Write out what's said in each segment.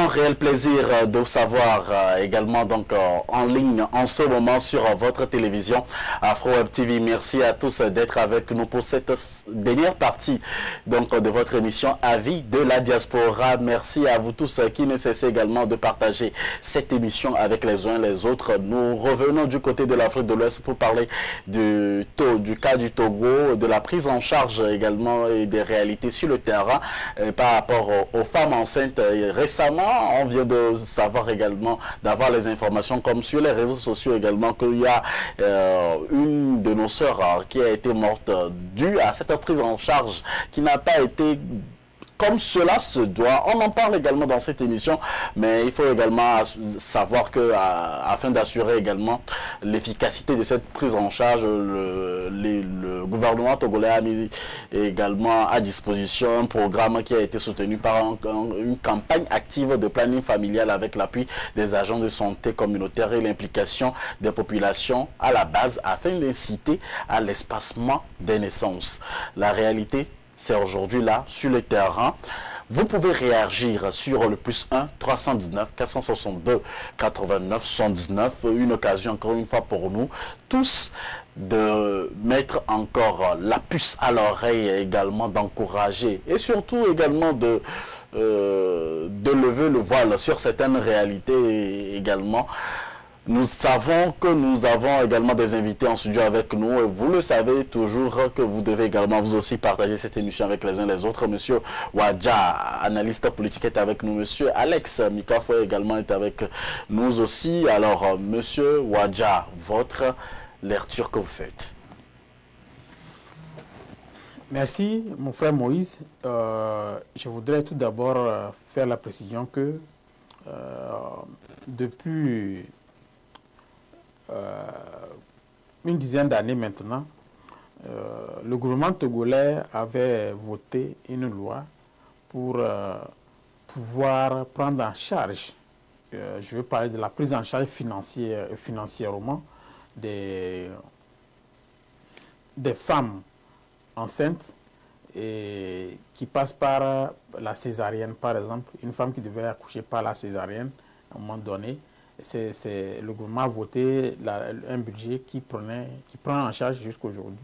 réel plaisir de vous savoir également donc en ligne en ce moment sur votre télévision Afro Web TV. Merci à tous d'être avec nous pour cette dernière partie donc de votre émission Avis de la diaspora. Merci à vous tous qui ne cessez également de partager cette émission avec les uns les autres. Nous revenons du côté de l'Afrique de l'Ouest pour parler du cas du Togo, de la prise en charge également et des réalités sur le terrain par rapport aux femmes enceintes. Récemment, on vient de savoir également, d'avoir les informations comme sur les réseaux sociaux également, qu'il y a une de nos sœurs qui a été morte due à cette prise en charge qui n'a pas été comme cela se doit. On en parle également dans cette émission, mais il faut également savoir que afin d'assurer également l'efficacité de cette prise en charge, le gouvernement togolais a mis également à disposition un programme qui a été soutenu par une campagne active de planning familial avec l'appui des agents de santé communautaire et l'implication des populations à la base afin d'inciter à l'espacement des naissances. La réalité, c'est aujourd'hui là, sur le terrain. Vous pouvez réagir sur le +1 319 462 89 79. Une occasion encore une fois pour nous tous de mettre encore la puce à l'oreille également, d'encourager et surtout également de lever le voile sur certaines réalités également. Nous savons que nous avons également des invités en studio avec nous et vous le savez toujours que vous devez également vous aussi partager cette émission avec les uns les autres. Monsieur Wadja, analyste politique, est avec nous. Monsieur Alex Mikafo également est avec nous aussi. Alors, Monsieur Wadja, votre lecture que vous faites. Merci, mon frère Moïse. Je voudrais tout d'abord faire la précision que depuis une dizaine d'années maintenant, le gouvernement togolais avait voté une loi pour pouvoir prendre en charge, je veux parler de la prise en charge financièrement des femmes enceintes et qui passent par la césarienne, par exemple. Une femme qui devait accoucher par la césarienne à un moment donné, le gouvernement a voté un budget qui prend en charge jusqu'aujourd'hui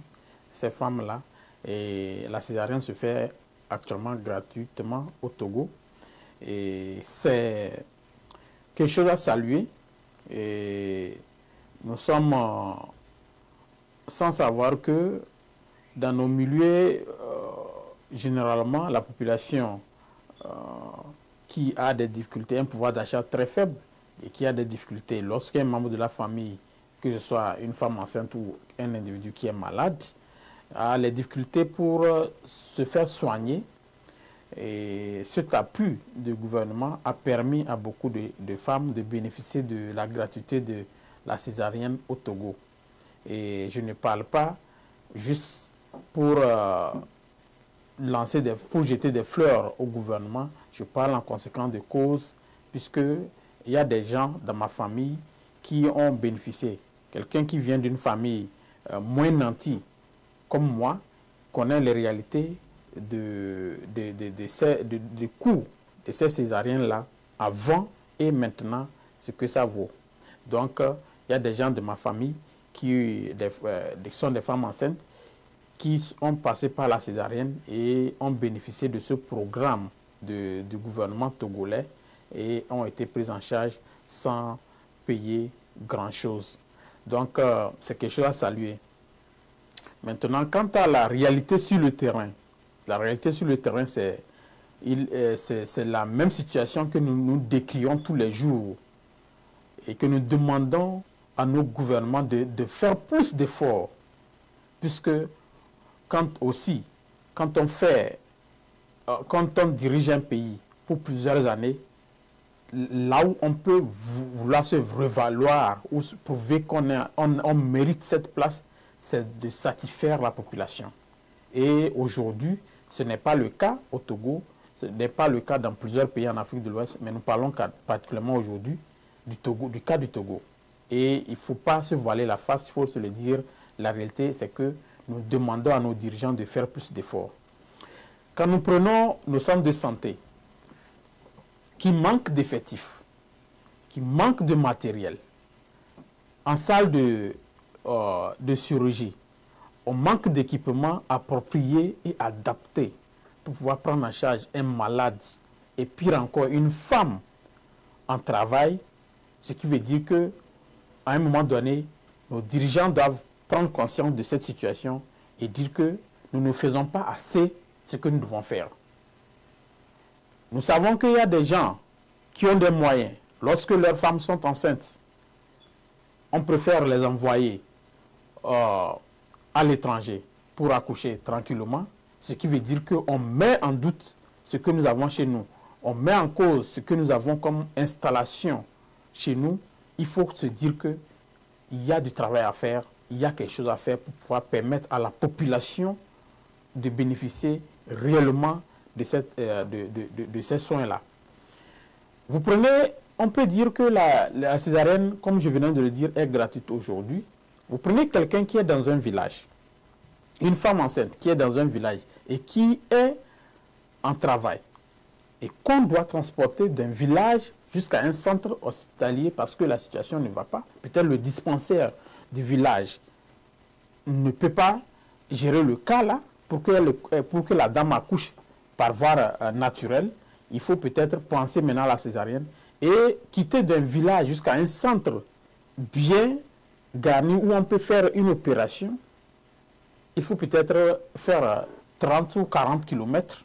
ces femmes-là. Et la césarienne se fait actuellement gratuitement au Togo. Et c'est quelque chose à saluer. Et nous sommes sans savoir que dans nos milieux, généralement, la population qui a des difficultés, un pouvoir d'achat très faible, et qui a des difficultés, lorsqu'un membre de la famille, que ce soit une femme enceinte ou un individu qui est malade, a les difficultés pour se faire soigner. Et cet appui du gouvernement a permis à beaucoup de femmes de bénéficier de la gratuité de la césarienne au Togo. Et je ne parle pas juste pour jeter des fleurs au gouvernement, je parle en conséquence de cause, puisque il y a des gens dans ma famille qui ont bénéficié. Quelqu'un qui vient d'une famille moins nantie, comme moi, connaît les réalités des coûts de ces césariennes-là, avant et maintenant, ce que ça vaut. Donc, il y a des gens de ma famille qui sont des femmes enceintes, qui ont passé par la césarienne et ont bénéficié de ce programme du gouvernement togolais et ont été prises en charge sans payer grand-chose. Donc, c'est quelque chose à saluer. Maintenant, quant à la réalité sur le terrain, la réalité sur le terrain, c'est la même situation que nous décrions tous les jours et que nous demandons à nos gouvernements de faire plus d'efforts, puisque quand on dirige un pays pour plusieurs années, là où on peut vouloir se revaloir ou prouver qu'on mérite cette place, c'est de satisfaire la population. Et aujourd'hui, ce n'est pas le cas au Togo, ce n'est pas le cas dans plusieurs pays en Afrique de l'Ouest, mais nous parlons particulièrement aujourd'hui du cas du Togo. Et il ne faut pas se voiler la face, il faut se le dire, la réalité c'est que nous demandons à nos dirigeants de faire plus d'efforts. Quand nous prenons nos centres de santé, qui manquent d'effectifs, qui manquent de matériel, en salle de chirurgie, on manque d'équipements appropriés et adaptés pour pouvoir prendre en charge un malade et pire encore une femme en travail, ce qui veut dire que à un moment donné, nos dirigeants doivent prendre conscience de cette situation et dire que nous ne faisons pas assez ce que nous devons faire. Nous savons qu'il y a des gens qui ont des moyens. Lorsque leurs femmes sont enceintes, on préfère les envoyer à l'étranger pour accoucher tranquillement, ce qui veut dire qu'on met en doute ce que nous avons chez nous. On met en cause ce que nous avons comme installation chez nous. Il faut se dire qu'il y a du travail à faire, il y a quelque chose à faire pour pouvoir permettre à la population de bénéficier réellement de ces soins-là. Vous prenez, on peut dire que la césarienne, comme je venais de le dire, est gratuite aujourd'hui. Vous prenez quelqu'un qui est dans un village, une femme enceinte qui est dans un village et qui est en travail et qu'on doit transporter d'un village jusqu'à un centre hospitalier parce que la situation ne va pas. Peut-être le dispensaire du village ne peut pas gérer le cas là pour que la dame accouche par voie naturelle. Il faut peut-être penser maintenant à la césarienne et quitter d'un village jusqu'à un centre bien garni où on peut faire une opération. Il faut peut-être faire 30 ou 40 km.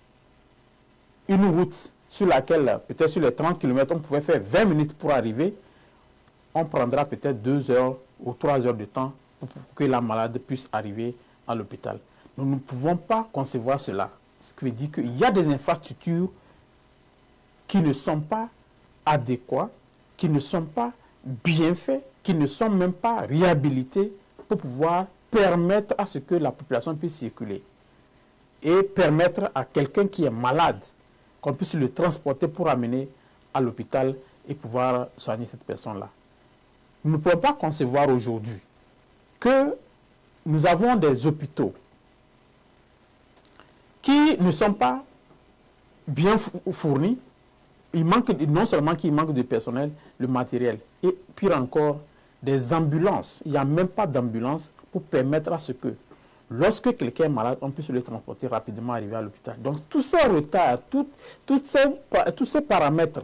Une route sur laquelle, peut-être sur les 30 km, on pouvait faire 20 minutes pour arriver. On prendra peut-être 2 heures ou 3 heures de temps pour que la malade puisse arriver à l'hôpital. Nous ne pouvons pas concevoir cela. Ce qui veut dire qu'il y a des infrastructures qui ne sont pas adéquates, qui ne sont pas bien faites, qui ne sont même pas réhabilitées pour pouvoir permettre à ce que la population puisse circuler et permettre à quelqu'un qui est malade qu'on puisse le transporter pour amener à l'hôpital et pouvoir soigner cette personne-là. Nous ne pouvons pas concevoir aujourd'hui que nous avons des hôpitaux qui ne sont pas bien fournis. Il manque, non seulement qu'il manque de personnel, le matériel, et pire encore, des ambulances. Il n'y a même pas d'ambulance pour permettre à ce que, lorsque quelqu'un est malade, on puisse le transporter rapidement, arriver à l'hôpital. Donc, tous ces retards, tous ces paramètres,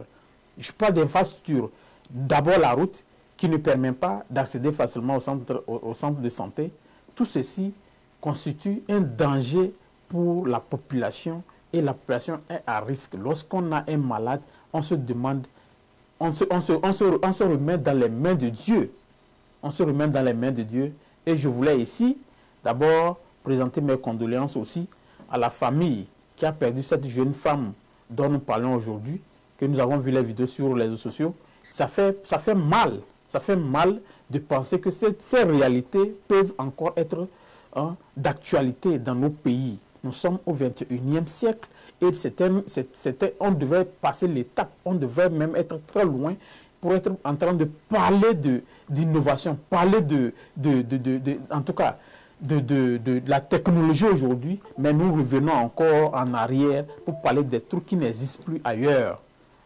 je parle d'infrastructure, d'abord la route, qui ne permet pas d'accéder facilement au centre de santé, tout ceci constitue un danger pour la population et la population est à risque. Lorsqu'on a un malade, on se demande, on se remet dans les mains de Dieu. On se remet dans les mains de Dieu. Et je voulais ici, d'abord, présenter mes condoléances aussi à la famille qui a perdu cette jeune femme dont nous parlons aujourd'hui, que nous avons vu les vidéos sur les réseaux sociaux. Ça fait mal. Ça fait mal de penser que ces réalités peuvent encore être d'actualité dans nos pays. Nous sommes au 21e siècle et on devrait passer l'étape, on devrait même être très loin pour être en train de parler d'innovation, parler en tout cas de la technologie aujourd'hui, mais nous revenons encore en arrière pour parler des trucs qui n'existent plus ailleurs.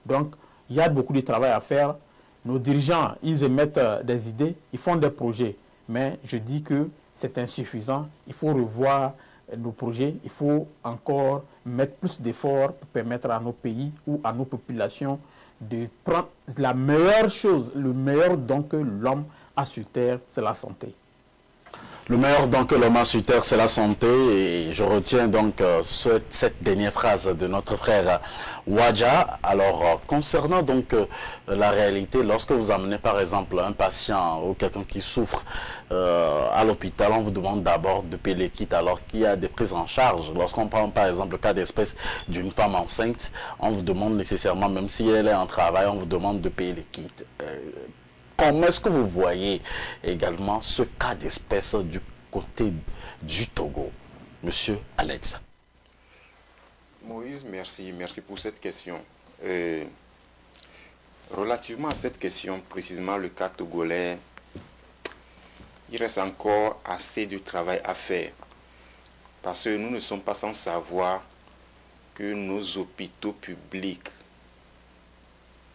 Donc, il y a beaucoup de travail à faire. Nos dirigeants, ils émettent des idées, ils font des projets, mais je dis que c'est insuffisant. Il faut revoir nos projets, il faut encore mettre plus d'efforts pour permettre à nos pays ou à nos populations de prendre la meilleure chose, le meilleur don que l'homme a sur terre, c'est la santé. Le meilleur don que l'homme a sur terre, c'est la santé. Et je retiens donc cette dernière phrase de notre frère Wadja. Alors, concernant donc la réalité, lorsque vous amenez par exemple un patient ou quelqu'un qui souffre à l'hôpital, on vous demande d'abord de payer les kits alors qu'il y a des prises en charge. Lorsqu'on prend par exemple le cas d'espèce d'une femme enceinte, on vous demande nécessairement, même si elle est en travail, on vous demande de payer les kits. Comment est-ce que vous voyez également ce cas d'espèce du côté du Togo, Monsieur Alex? Moïse, merci pour cette question. Relativement à cette question, précisément le cas togolais, il reste encore assez de travail à faire. Parce que nous ne sommes pas sans savoir que nos hôpitaux publics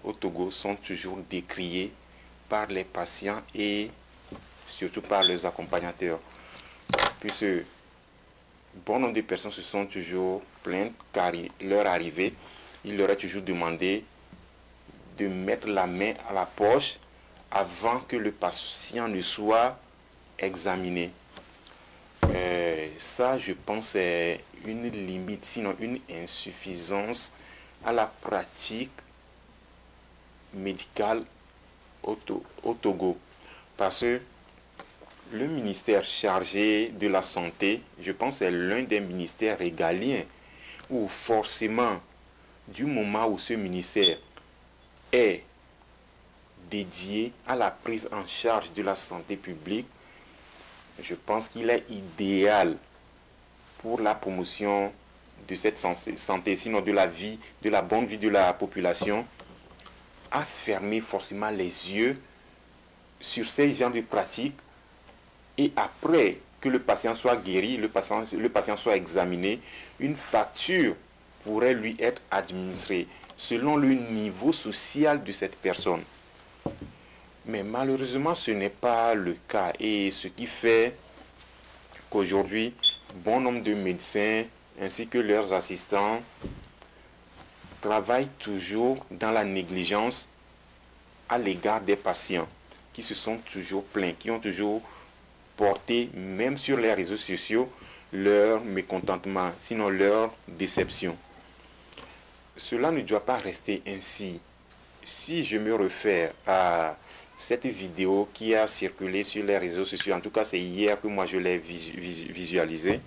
au Togo sont toujours décriés par les patients et surtout par leurs accompagnateurs. Puisque bon nombre de personnes se sont toujours plaintes car leur arrivée, il leur est toujours demandé de mettre la main à la poche avant que le patient ne soit examiné. Ça, je pense, c'est une limite, sinon une insuffisance à la pratique médicale au Togo. Parce que le ministère chargé de la santé, je pense, c'est l'un des ministères régaliens où forcément, du moment où ce ministère est dédié à la prise en charge de la santé publique, je pense qu'il est idéal pour la promotion de cette santé, sinon de la vie, de la bonne vie de la population, à fermer forcément les yeux sur ces genres de pratiques et après que le patient soit guéri, le patient soit examiné, une facture pourrait lui être administrée selon le niveau social de cette personne. Mais malheureusement, ce n'est pas le cas. Et ce qui fait qu'aujourd'hui, bon nombre de médecins ainsi que leurs assistants travaillent toujours dans la négligence à l'égard des patients qui se sont toujours plaints, qui ont toujours porté, même sur les réseaux sociaux, leur mécontentement, sinon leur déception. Cela ne doit pas rester ainsi. Si je me réfère à cette vidéo qui a circulé sur les réseaux sociaux, en tout cas c'est hier que moi je l'ai visualisée,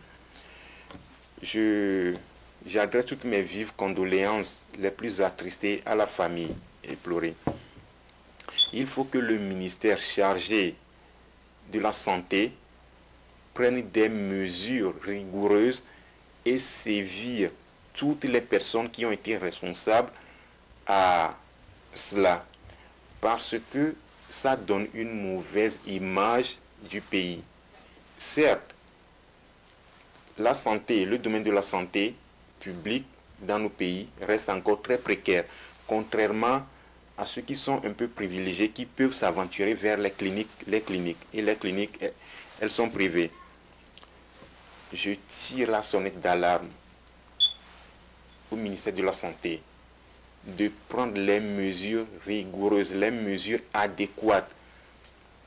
j'adresse toutes mes vives condoléances les plus attristées à la famille éplorée. Il faut que le ministère chargé de la santé prenne des mesures rigoureuses et sévir toutes les personnes qui ont été responsables à cela, parce que ça donne une mauvaise image du pays. Certes, la santé, le domaine de la santé publique dans nos pays reste encore très précaire, contrairement à ceux qui sont un peu privilégiés, qui peuvent s'aventurer vers les cliniques, et les cliniques, elles sont privées. Je tire la sonnette d'alarme au ministère de la Santé de prendre les mesures rigoureuses, les mesures adéquates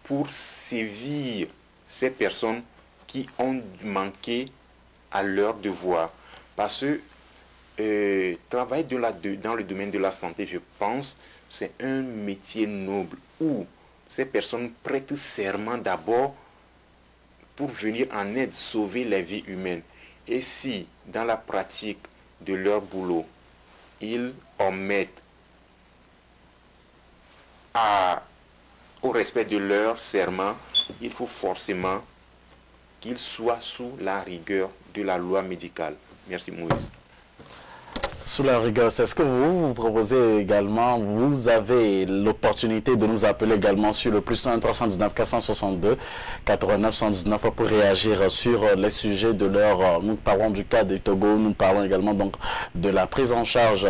pour sévir ces personnes qui ont manqué à leur devoir. Parce que travailler dans le domaine de la santé, je pense, c'est un métier noble où ces personnes prêtent serment d'abord pour venir en aide, sauver les vies humaines. Et si, dans la pratique de leur boulot, ils omettent au respect de leur serment, il faut forcément qu'ils soient sous la rigueur de la loi médicale. Merci Moïse. Sous la rigueur, c'est ce que vous proposez également. Vous avez l'opportunité de nous appeler également sur le +1 319 462 89 119 pour réagir sur les sujets de leur... Nous parlons du cas du Togo, nous parlons également donc de la prise en charge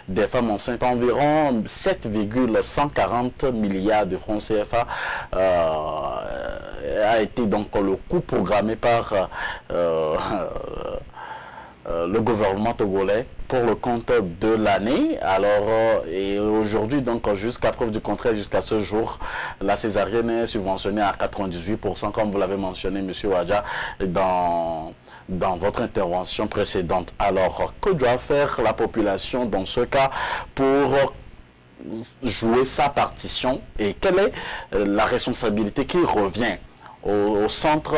des femmes enceintes. Environ 7,140 milliards de francs CFA a été donc le coût programmé par le gouvernement togolais pour le compte de l'année. Alors, et aujourd'hui, donc jusqu'à preuve du contraire, jusqu'à ce jour, la césarienne est subventionnée à 98%, comme vous l'avez mentionné, M. Wadja, dans votre intervention précédente. Alors, que doit faire la population dans ce cas pour jouer sa partition et quelle est la responsabilité qui revient aux centres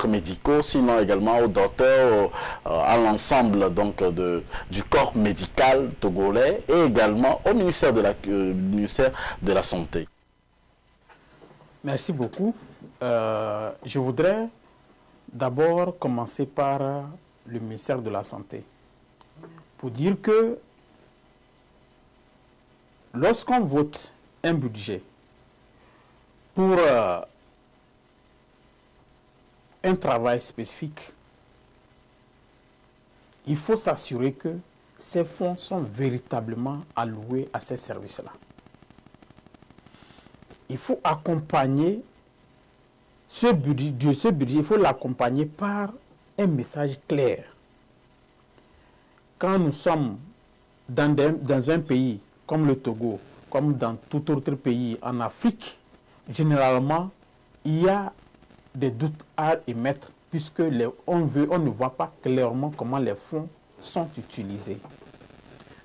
médicaux, sinon également aux docteurs, à l'ensemble donc du corps médical togolais et également au ministère de la Santé. Merci beaucoup. Je voudrais d'abord commencer par le ministère de la Santé pour dire que lorsqu'on vote un budget pour un travail spécifique, il faut s'assurer que ces fonds sont véritablement alloués à ces services-là. Il faut accompagner ce budget, il faut l'accompagner par un message clair. Quand nous sommes dans un pays comme le Togo, comme dans tout autre pays en Afrique, généralement, il y a des doutes à émettre puisque on ne voit pas clairement comment les fonds sont utilisés.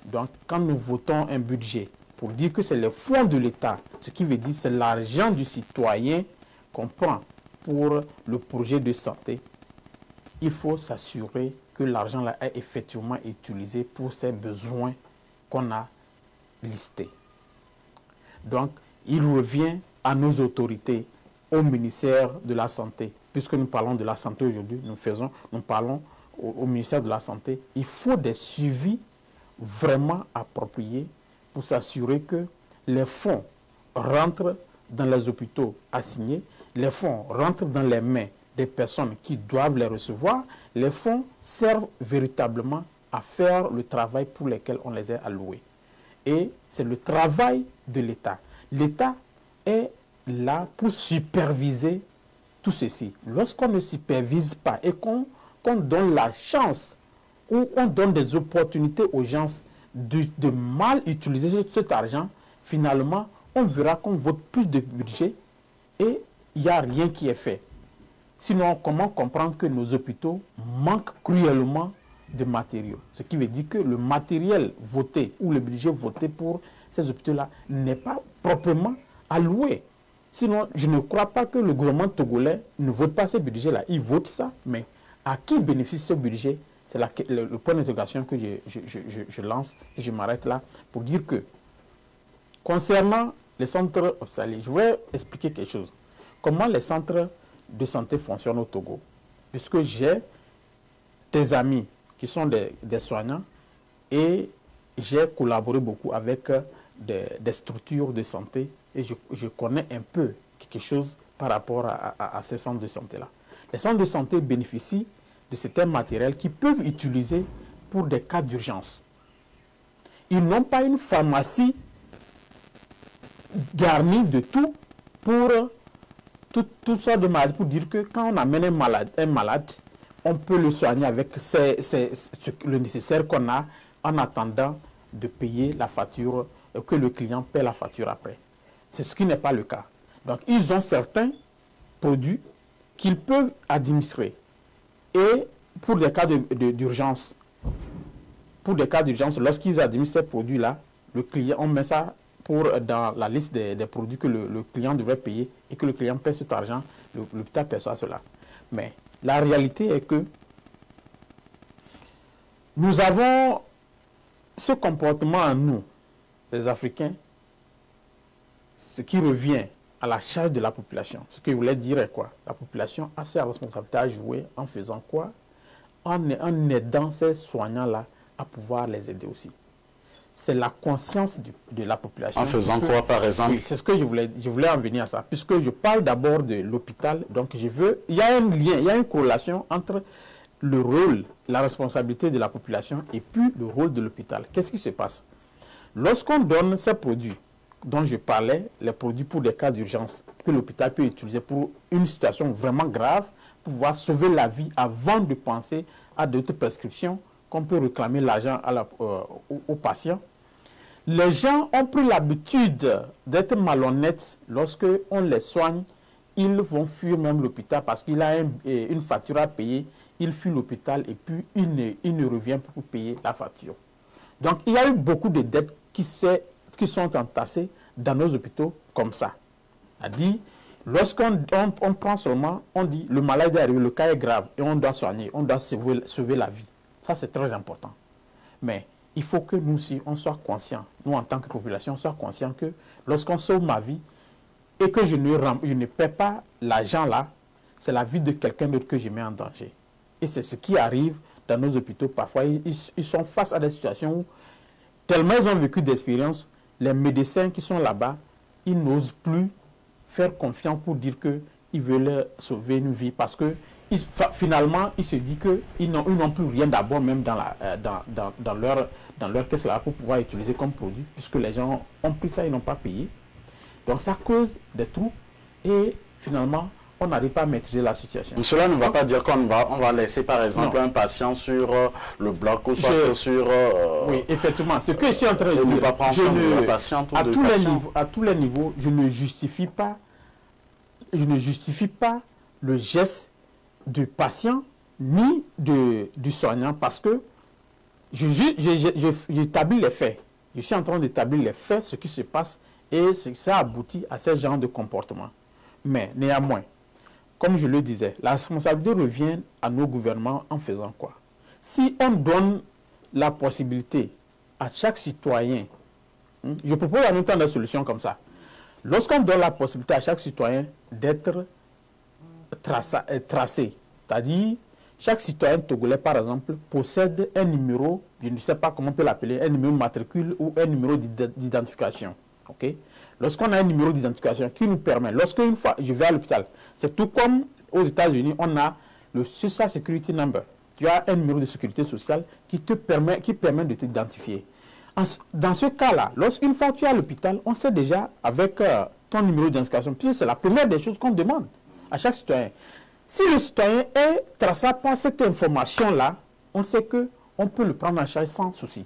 Donc, quand nous votons un budget pour dire que c'est les fonds de l'État, ce qui veut dire que c'est l'argent du citoyen qu'on prend pour le projet de santé, il faut s'assurer que l'argent là est effectivement utilisé pour ces besoins qu'on a listés. Donc, il revient à nos autorités, au ministère de la Santé, puisque nous parlons de la santé aujourd'hui, nous parlons au ministère de la Santé, il faut des suivis vraiment appropriés pour s'assurer que les fonds rentrent dans les hôpitaux assignés, les fonds rentrent dans les mains des personnes qui doivent les recevoir, les fonds servent véritablement à faire le travail pour lequel on les a alloués. Et c'est le travail de l'État. L'État est là pour superviser tout ceci. Lorsqu'on ne supervise pas et qu'on donne la chance ou on donne des opportunités aux gens de mal utiliser cet argent, finalement, on verra qu'on vote plus de budget et il n'y a rien qui est fait. Sinon, comment comprendre que nos hôpitaux manquent cruellement de matériaux? Ce qui veut dire que le matériel voté ou le budget voté pour ces hôpitaux-là n'est pas proprement alloué. Sinon, je ne crois pas que le gouvernement togolais ne vote pas ce budget-là. Il vote ça, mais à qui bénéficie ce budget? C'est le point d'interrogation que je lance et je m'arrête là pour dire que concernant les centres hospitaliers, je voudrais expliquer quelque chose. Comment les centres de santé fonctionnent au Togo? Puisque j'ai des amis qui sont des soignants et j'ai collaboré beaucoup avec des structures de santé et je connais un peu quelque chose par rapport à ces centres de santé-là. Les centres de santé bénéficient de certains matériels qu'ils peuvent utiliser pour des cas d'urgence. Ils n'ont pas une pharmacie garnie de tout pour toutes sortes de maladies, pour dire que quand on amène un malade, on peut le soigner avec le nécessaire qu'on a en attendant de payer la facture, que le client paie la facture après. C'est ce qui n'est pas le cas. Donc, ils ont certains produits qu'ils peuvent administrer. Et pour des cas d'urgence, lorsqu'ils administrent ces produits-là, le client, on met ça dans la liste des produits que le client devrait payer et que le client paie cet argent, l'hôpital perçoit cela. Mais la réalité est que nous avons ce comportement en nous, les Africains, ce qui revient à la charge de la population. Ce que je voulais dire est quoi? La population a ses responsabilités à jouer en faisant quoi? En aidant ces soignants-là à pouvoir les aider aussi. C'est la conscience de la population. En faisant quoi, par exemple? Oui, c'est ce que je voulais en venir à ça. Puisque je parle d'abord de l'hôpital, donc il y a un lien, il y a une corrélation entre le rôle, la responsabilité de la population et puis le rôle de l'hôpital. Qu'est-ce qui se passe? Lorsqu'on donne ces produits dont je parlais, les produits pour des cas d'urgence que l'hôpital peut utiliser pour une situation vraiment grave, pour pouvoir sauver la vie avant de penser à d'autres prescriptions qu'on peut réclamer l'argent aux patients. Les gens ont pris l'habitude d'être malhonnêtes lorsque on les soigne. Ils vont fuir même l'hôpital parce qu'il a une facture à payer. Il fuit l'hôpital et puis il ne revient pour payer la facture. Donc, il y a eu beaucoup de dettes qui sont entassées dans nos hôpitaux comme ça. C'est-à-dire, lorsqu'on prend seulement, on dit le malade est arrivé, le cas est grave et on doit soigner, on doit sauver la vie. Ça, c'est très important. Mais il faut que nous aussi, on soit conscients, nous en tant que population, on soit conscients que lorsqu'on sauve ma vie et que je ne paie pas l'argent là, c'est la vie de quelqu'un d'autre que je mets en danger. Et c'est ce qui arrive dans nos hôpitaux. Parfois, ils sont face à des situations où, tellement ils ont vécu d'expérience, les médecins qui sont là-bas, ils n'osent plus faire confiance pour dire qu'ils veulent sauver une vie parce qu'ils finalement, il se dit qu'ils n'ont plus rien d'abord même dans leur caisse là pour pouvoir utiliser comme produit, puisque les gens ont pris ça, ils n'ont pas payé. Donc ça cause des trous et finalement, on n'arrive pas à maîtriser la situation. Cela ne va pas dire qu'on va laisser par exemple un patient sur le bloc ou soit sur... oui, effectivement. Ce que je suis en train de dire, à tous les niveaux, je ne justifie pas le geste du patient ni du soignant parce que j'établis les faits. Je suis en train d'établir les faits, ce qui se passe et ça aboutit à ce genre de comportement. Mais néanmoins, comme je le disais, la responsabilité revient à nos gouvernements en faisant quoi? Si on donne la possibilité à chaque citoyen, je propose en même temps des solutions comme ça. Lorsqu'on donne la possibilité à chaque citoyen d'être tracé, c'est-à-dire chaque citoyen togolais par exemple possède un numéro, je ne sais pas comment on peut l'appeler, un numéro de matricule ou un numéro d'identification. Okay? Lorsqu'on a un numéro d'identification qui nous permet, lorsqu'une fois je vais à l'hôpital, c'est tout comme aux États-Unis, on a le Social Security Number. Tu as un numéro de sécurité sociale qui permet de t'identifier. Dans ce cas-là, lorsqu'une fois tu es à l'hôpital, on sait déjà avec ton numéro d'identification, puisque c'est la première des choses qu'on demande à chaque citoyen. Si le citoyen est traçable par cette information-là, on sait qu'on peut le prendre en charge sans souci.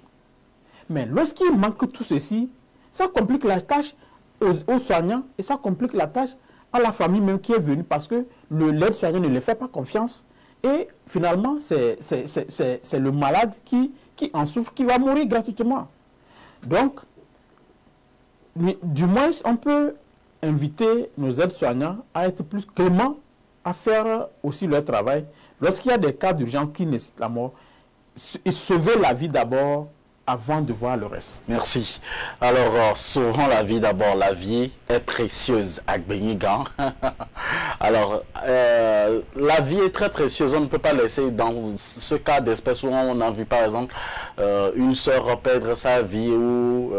Mais lorsqu'il manque tout ceci, ça complique la tâche aux soignants et ça complique la tâche à la famille même qui est venue parce que l'aide-soignant ne lui fait pas confiance. Et finalement, c'est le malade qui en souffre, qui va mourir gratuitement. Donc, du moins, on peut inviter nos aides-soignants à être plus cléments, à faire aussi leur travail. Lorsqu'il y a des cas d'urgence qui nécessitent la mort, sauver la vie d'abord avant de voir le reste. Merci. Alors, sauvons la vie d'abord. La vie est précieuse à Gbenigan. Alors, la vie est très précieuse. On ne peut pas laisser dans ce cas d'espèce où on a vu par exemple une sœur perdre sa vie ou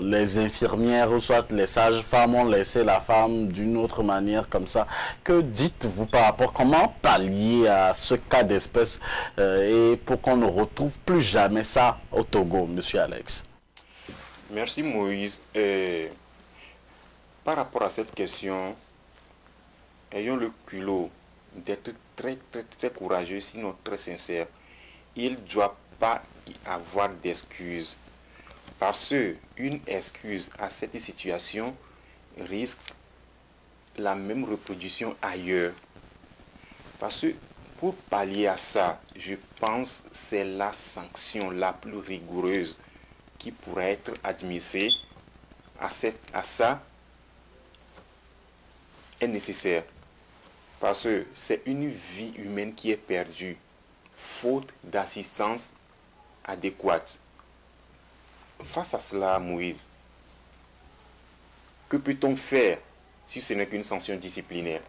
les infirmières ou soit les sages-femmes ont laissé la femme d'une autre manière comme ça. Que dites-vous par rapport, comment pallier à ce cas d'espèce et pour qu'on ne retrouve plus jamais ça au Togo, Monsieur Alex? Merci Moïse. Par rapport à cette question, ayons le culot d'être très courageux, sinon très sincère. Il ne doit pas y avoir d'excuses. Parce qu'une excuse à cette situation risque la même reproduction ailleurs. Parce que pour pallier à ça, je pense que c'est la sanction la plus rigoureuse qui pourrait être admise à ça est nécessaire. Parce que c'est une vie humaine qui est perdue, faute d'assistance adéquate. Face à cela, Moïse, que peut-on faire si ce n'est qu'une sanction disciplinaire?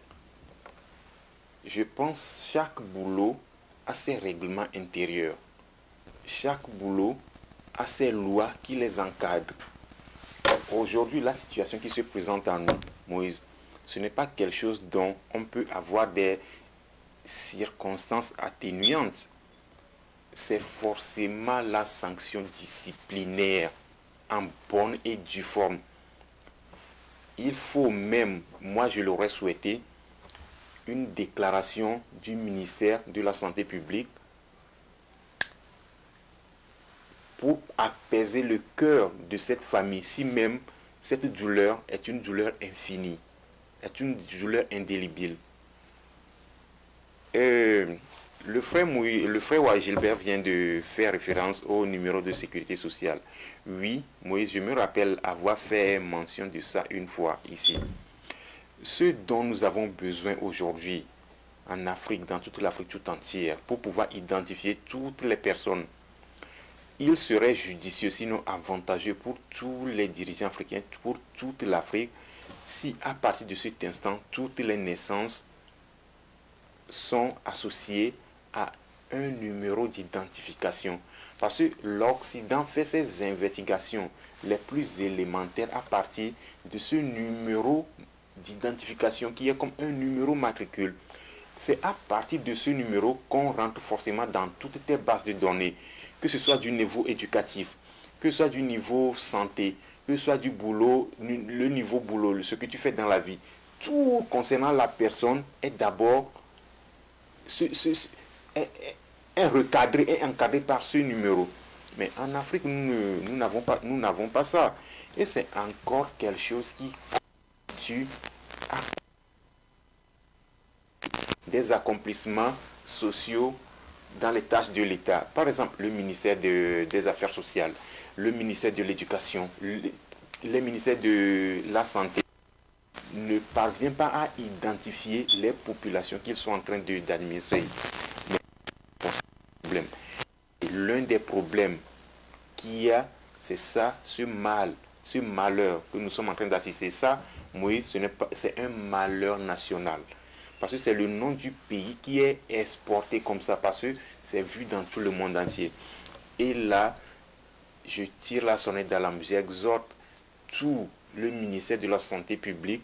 Je pense que chaque boulot a ses règlements intérieurs. Chaque boulot a ses lois qui les encadrent. Aujourd'hui, la situation qui se présente à nous, Moïse, ce n'est pas quelque chose dont on peut avoir des circonstances atténuantes. C'est forcément la sanction disciplinaire en bonne et due forme. Il faut même, moi je l'aurais souhaité, une déclaration du ministère de la Santé publique pour apaiser le cœur de cette famille, si même cette douleur est une douleur infinie, est une douleur indélébile. Le frère Gilbert vient de faire référence au numéro de sécurité sociale. Oui, Moïse, je me rappelle avoir fait mention de ça une fois ici. Ce dont nous avons besoin aujourd'hui en Afrique, dans toute l'Afrique tout entière, pour pouvoir identifier toutes les personnes, il serait judicieux, sinon avantageux pour tous les dirigeants africains, pour toute l'Afrique, si à partir de cet instant, toutes les naissances sont associées à un numéro d'identification. Parce que l'Occident fait ses investigations les plus élémentaires à partir de ce numéro d'identification qui est comme un numéro matricule. C'est à partir de ce numéro qu'on rentre forcément dans toutes tes bases de données, que ce soit du niveau éducatif, que ce soit du niveau santé, que ce soit du boulot, le niveau boulot, ce que tu fais dans la vie. Tout concernant la personne est d'abord recadré et encadré par ce numéro. Mais en Afrique, nous n'avons pas ça. Et c'est encore quelque chose qui constitue des accomplissements sociaux dans les tâches de l'État. Par exemple, le ministère des Affaires sociales, le ministère de l'Éducation, les ministères de la Santé ne parviennent pas à identifier les populations qu'ils sont en train d'administrer. L'un des problèmes qu'il y a, c'est ça, ce malheur que nous sommes en train d'assister. Ça, Moïse, c'est un malheur national. Parce que c'est le nom du pays qui est exporté comme ça, parce que c'est vu dans tout le monde entier. Et là, je tire la sonnette d'alarme. J'exhorte tout le ministère de la Santé publique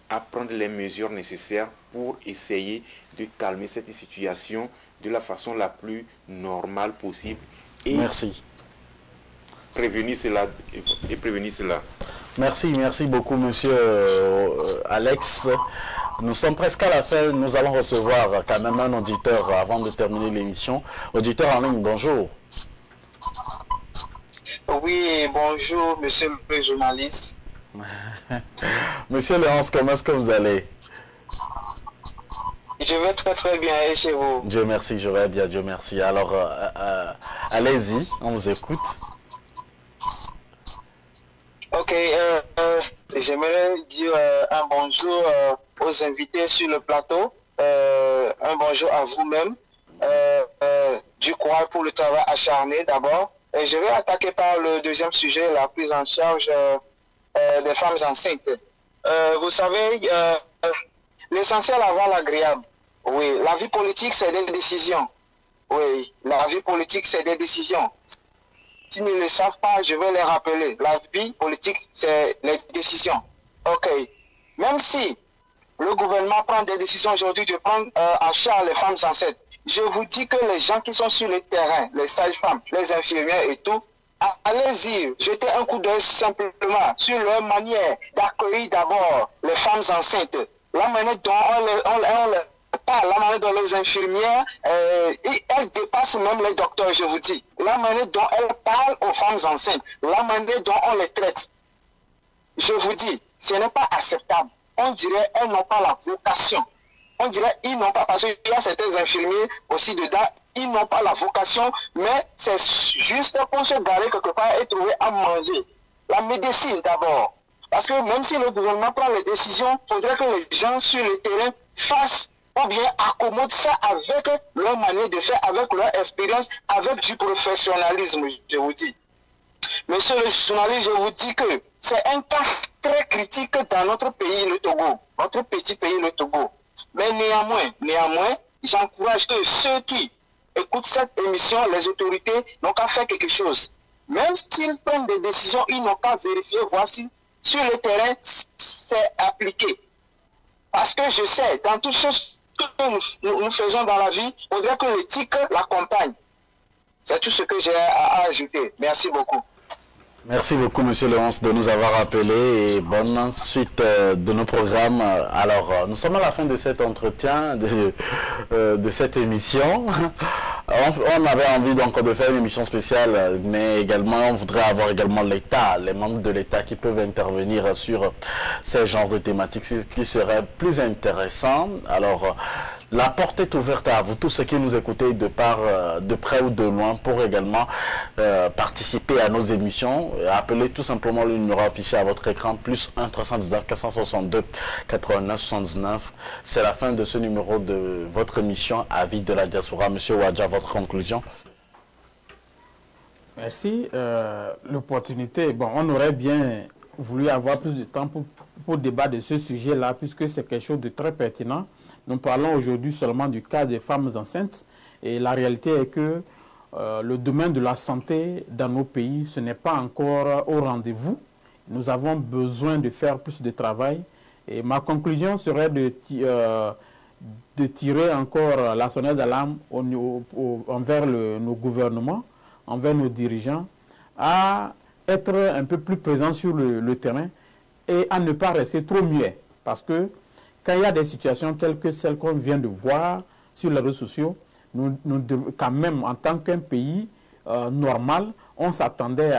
à prendre les mesures nécessaires pour essayer de calmer cette situation de la façon la plus normale possible. Et merci. Prévenir cela. Merci beaucoup, monsieur Alex. Nous sommes presque à la fin. Nous allons recevoir quand même un auditeur avant de terminer l'émission. Auditeur en ligne, bonjour. Oui, bonjour, monsieur le journaliste. Monsieur Léonce, comment est-ce que vous allez? Je vais très bien, et chez vous? Dieu merci, je vais bien, Dieu merci. Alors, allez-y, on vous écoute. Ok, j'aimerais dire un bonjour aux invités sur le plateau, un bonjour à vous-même, du courage pour le travail acharné d'abord. Et je vais attaquer par le deuxième sujet, la prise en charge des femmes enceintes. Vous savez, l'essentiel avant l'agréable. Oui, la vie politique, c'est des décisions. Oui, la vie politique, c'est des décisions. S'ils ne le savent pas, je vais les rappeler. La vie politique, c'est les décisions. Ok. Même si le gouvernement prend des décisions aujourd'hui de prendre en charge les femmes enceintes, je vous dis que les gens qui sont sur le terrain, les sages-femmes, les infirmières et tout, allez-y, jetez un coup d'œil simplement sur leur manière d'accueillir d'abord les femmes enceintes. La manière dont on les parle, la manière dont les infirmières, elles dépassent même les docteurs, je vous dis. La manière dont elles parlent aux femmes enceintes, la manière dont on les traite. Je vous dis, ce n'est pas acceptable. On dirait qu'elles n'ont pas la vocation. On dirait qu'ils n'ont pas, parce qu'il y a certains infirmiers aussi dedans, ils n'ont pas la vocation, mais c'est juste pour se garer quelque part et trouver à manger. La médecine d'abord. Parce que même si le gouvernement prend les décisions, il faudrait que les gens sur le terrain fassent ou bien accommodent ça avec leur manière de faire, avec leur expérience, avec du professionnalisme, je vous dis. Monsieur le journaliste, je vous dis que c'est un cas très critique dans notre pays, le Togo, notre petit pays, le Togo. Mais néanmoins, j'encourage que ceux qui écoutent cette émission, les autorités, n'ont qu'à faire quelque chose. Même s'ils prennent des décisions, ils n'ont qu'à vérifier, voir si sur le terrain, c'est appliqué. Parce que je sais, dans toutes choses que nous faisons dans la vie, il faudrait que l'éthique l'accompagne. C'est tout ce que j'ai à ajouter. Merci beaucoup. Merci beaucoup, monsieur Léonce, de nous avoir appelés et bonne suite de nos programmes. Alors, nous sommes à la fin de cet entretien, de cette émission. On avait envie donc de faire une émission spéciale, mais également, on voudrait avoir également l'État, les membres de l'État qui peuvent intervenir sur ces genres de thématiques, ce qui serait plus intéressant. Alors, la porte est ouverte à vous, tous ceux qui nous écoutez de près ou de loin, pour également participer à nos émissions. Appelez tout simplement le numéro affiché à votre écran, plus 1 319 462 89 79. C'est la fin de ce numéro de votre émission Avis de la diaspora. Monsieur Ouadja, votre conclusion? Merci. L'opportunité, bon, on aurait bien voulu avoir plus de temps pour débattre de ce sujet-là, puisque c'est quelque chose de très pertinent. Nous parlons aujourd'hui seulement du cas des femmes enceintes, et la réalité est que le domaine de la santé dans nos pays, ce n'est pas encore au rendez-vous. Nous avons besoin de faire plus de travail. Et ma conclusion serait de tirer encore la sonnette d'alarme envers nos gouvernements, envers nos dirigeants, à être un peu plus présents sur le terrain et à ne pas rester trop muets. Parce que quand il y a des situations telles que celles qu'on vient de voir sur les réseaux sociaux, nous devons quand même, en tant qu'un pays normal, on s'attendait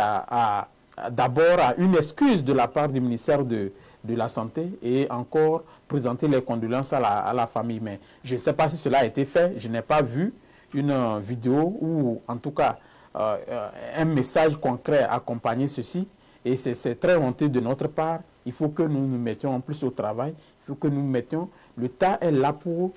d'abord à une excuse de la part du ministère de la Santé et encore présenter les condoléances à la famille. Mais je ne sais pas si cela a été fait. Je n'ai pas vu une vidéo ou en tout cas un message concret accompagner ceci. Et c'est très honteux de notre part. Il faut que nous nous mettions en plus au travail. Il faut que nous mettions... Le temps est là pour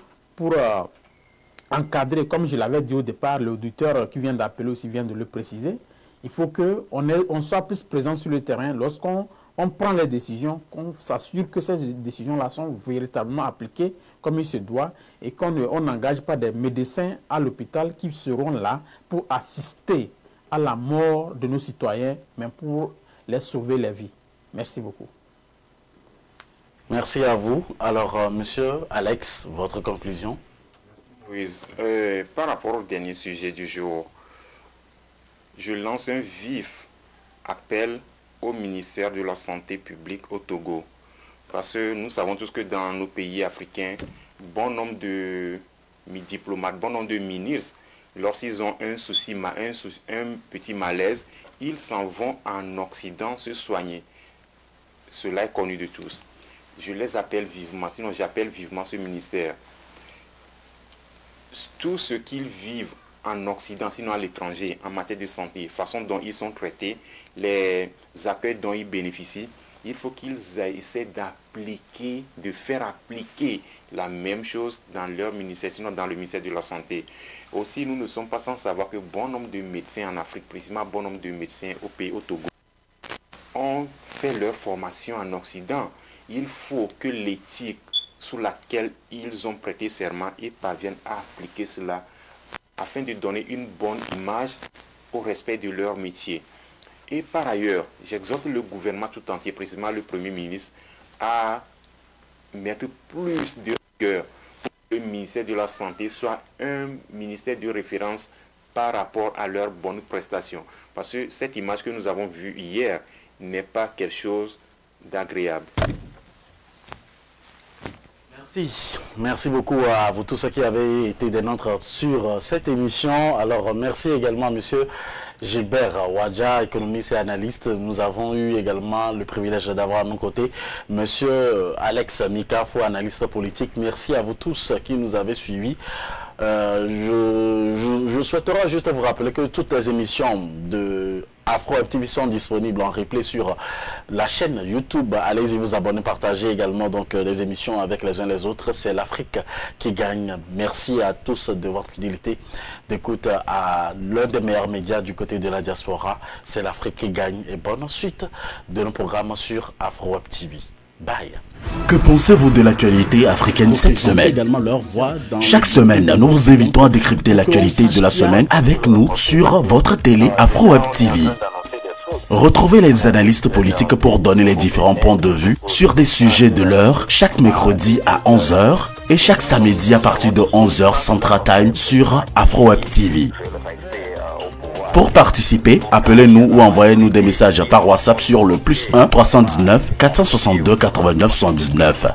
encadrer, comme je l'avais dit au départ, l'auditeur qui vient d'appeler aussi vient de le préciser. Il faut qu'on soit plus présent sur le terrain lorsqu'on prend les décisions, qu'on s'assure que ces décisions-là sont véritablement appliquées comme il se doit et qu'on n'engage pas des médecins à l'hôpital qui seront là pour assister à la mort de nos citoyens, mais pour les sauver les vies. Merci beaucoup. Merci à vous. Alors, monsieur Alex, votre conclusion? Oui, par rapport au dernier sujet du jour, je lance un vif appel au ministère de la Santé publique au Togo. Parce que nous savons tous que dans nos pays africains, bon nombre de diplomates, bon nombre de ministres, lorsqu'ils ont un souci, un petit malaise, ils s'en vont en Occident se soigner. Cela est connu de tous. Je les appelle vivement, sinon j'appelle vivement ce ministère. Tout ce qu'ils vivent en Occident, sinon à l'étranger, en matière de santé, façon dont ils sont traités, les accueils dont ils bénéficient, il faut qu'ils essaient d'appliquer, de faire appliquer la même chose dans leur ministère, sinon dans le ministère de la Santé. Aussi, nous ne sommes pas sans savoir que bon nombre de médecins en Afrique, précisément bon nombre de médecins au Togo, ont fait leur formation en Occident. Il faut que l'éthique sous laquelle ils ont prêté serment, ils parviennent à appliquer cela afin de donner une bonne image au respect de leur métier. Et par ailleurs, j'exhorte le gouvernement tout entier, précisément le Premier ministre, à mettre plus de rigueur pour que le ministère de la Santé soit un ministère de référence par rapport à leurs bonnes prestations. Parce que cette image que nous avons vue hier n'est pas quelque chose d'agréable. Merci beaucoup à vous tous qui avez été des nôtres sur cette émission. Alors merci également à monsieur Gilbert Wadja, économiste et analyste. Nous avons eu également le privilège d'avoir à nos côtés monsieur Alex Mikafo, analyste politique. Merci à vous tous qui nous avez suivis. Je souhaiterais juste vous rappeler que toutes les émissions de Afro Web TV sont disponibles en replay sur la chaîne YouTube. Allez-y vous abonner, partager également donc les émissions avec les uns les autres. C'est l'Afrique qui gagne. Merci à tous de votre fidélité d'écoute à l'un des meilleurs médias du côté de la diaspora. C'est l'Afrique qui gagne. Et bonne suite de nos programmes sur Afro Web TV. Bye. Que pensez-vous de l'actualité africaine cette semaine? Chaque semaine, nous vous invitons à décrypter l'actualité de la semaine avec nous sur votre télé Afro Web TV. Retrouvez les analystes politiques pour donner les différents points de vue sur des sujets de l'heure chaque mercredi à 11 h et chaque samedi à partir de 11 h Central Time sur Afro Web TV. Pour participer, appelez-nous ou envoyez-nous des messages par WhatsApp sur le +1 319 462 89 79.